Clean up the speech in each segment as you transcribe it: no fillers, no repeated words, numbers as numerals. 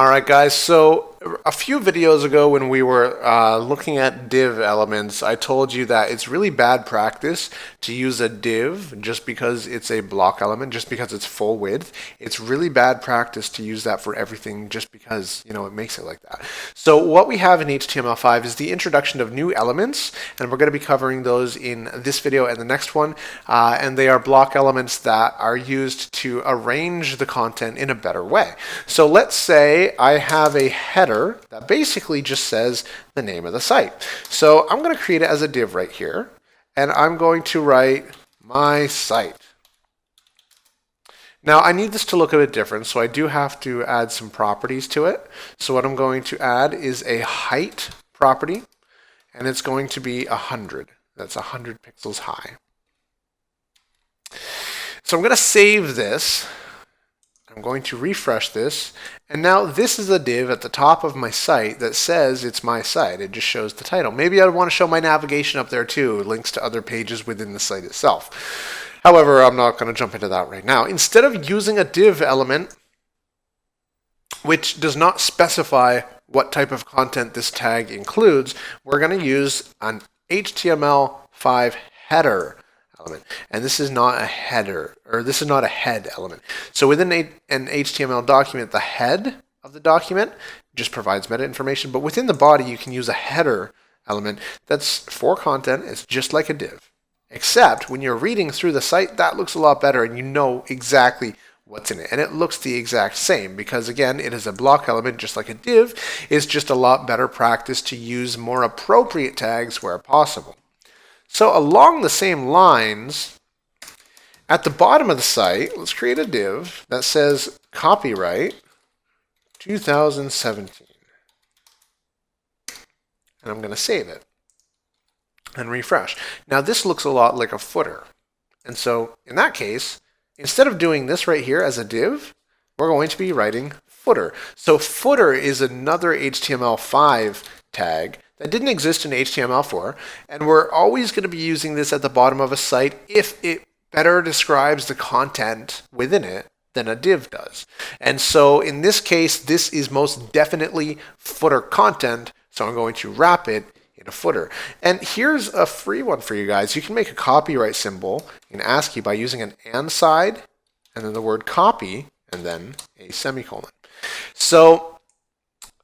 All right, guys, so a few videos ago when we were looking at div elements, I told you that it's really bad practice to use a div just because it's a block element, just because it's full width. It's really bad practice to use that for everything just because, it makes it like that. So what we have in HTML5 is the introduction of new elements, and we're going to be covering those in this video and the next one. And they are block elements that are used to arrange the content in a better way. So let's say I have a header that basically just says the name of the site. So I'm going to create it as a div right here, and I'm going to write my site. Now I need this to look a bit different, so I do have to add some properties to it. So what I'm going to add is a height property, and it's going to be 100. That's 100 pixels high. So I'm going to save this. I'm going to refresh this, and now this is a div at the top of my site that says it's my site. It just shows the title. Maybe I want to show my navigation up there too, links to other pages within the site itself. However, I'm not going to jump into that right now. Instead of using a div element, which does not specify what type of content this tag includes, we're going to use an HTML5 header element. And this is not a header, or this is not a head element. So within an HTML document, the head of the document just provides meta information, but within the body you can use a header element that's for content. It's just like a div. Except when you're reading through the site, that looks a lot better and you know exactly what's in it. And it looks the exact same because, again, it is a block element just like a div. It's just a lot better practice to use more appropriate tags where possible. So along the same lines, at the bottom of the site, let's create a div that says copyright 2017. And I'm going to save it and refresh. Now this looks a lot like a footer. And so in that case, instead of doing this right here as a div, we're going to be writing footer. So footer is another HTML5 tag that didn't exist in HTML4, and we're always going to be using this at the bottom of a site if it better describes the content within it than a div does. And so in this case, this is most definitely footer content, so I'm going to wrap it in a footer. And here's a free one for you guys. You can make a copyright symbol in ASCII by using an and side, and then the word copy, and then a semicolon. So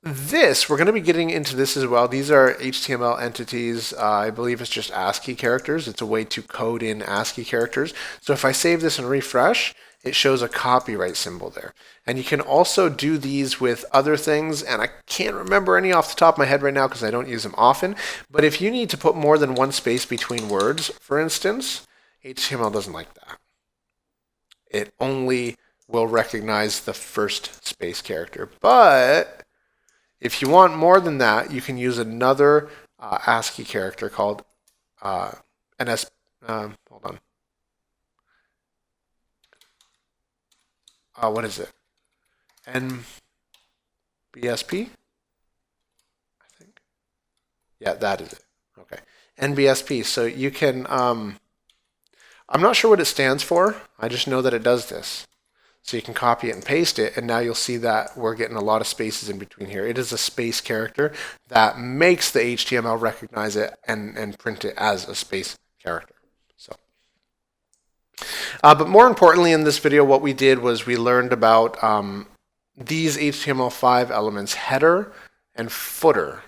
we're going to be getting into this as well. These are HTML entities. I believe it's just ASCII characters. It's a way to code in ASCII characters. So if I save this and refresh, it shows a copyright symbol there. And you can also do these with other things, and I can't remember any off the top of my head right now because I don't use them often. But if you need to put more than one space between words, for instance, HTML doesn't like that. It only will recognize the first space character. But if you want more than that, you can use another ASCII character called hold on. What is it? NBSP? I think. Yeah, that is it. Okay. NBSP. So you can, I'm not sure what it stands for. I just know that it does this. So you can copy it and paste it, and now you'll see that we're getting a lot of spaces in between here. It is a space character that makes the HTML recognize it and print it as a space character. So, but more importantly in this video, what we did was we learned about these HTML5 elements, header and footer.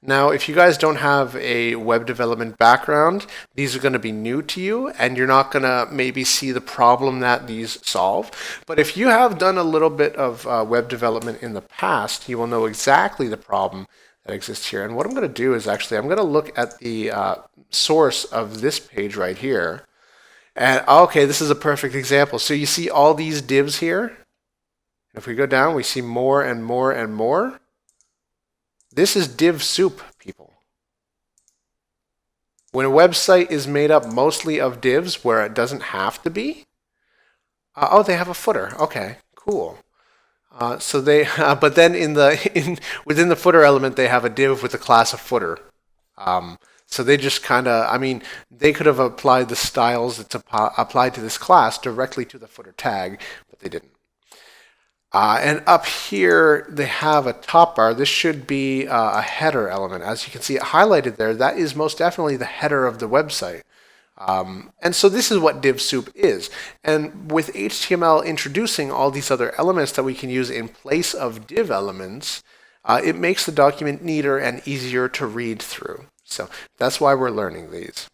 Now, if you guys don't have a web development background, these are going to be new to you, and you're not going to maybe see the problem that these solve. But if you have done a little bit of web development in the past, you will know exactly the problem that exists here. And what I'm going to do is actually, I'm going to look at the source of this page right here. And okay, this is a perfect example. So you see all these divs here? If we go down, we see more and more and more. This is div soup, people. When a website is made up mostly of divs where it doesn't have to be, oh, they have a footer. Okay, cool. So they, but then within the footer element, they have a div with a class of footer. So they just kind of, I mean, they could have applied the styles that's applied to this class directly to the footer tag, but they didn't. And up here, they have a top bar. This should be a header element. As you can see it highlighted there, that is most definitely the header of the website. And so this is what div soup is. And with HTML introducing all these other elements that we can use in place of div elements, it makes the document neater and easier to read through. So that's why we're learning these.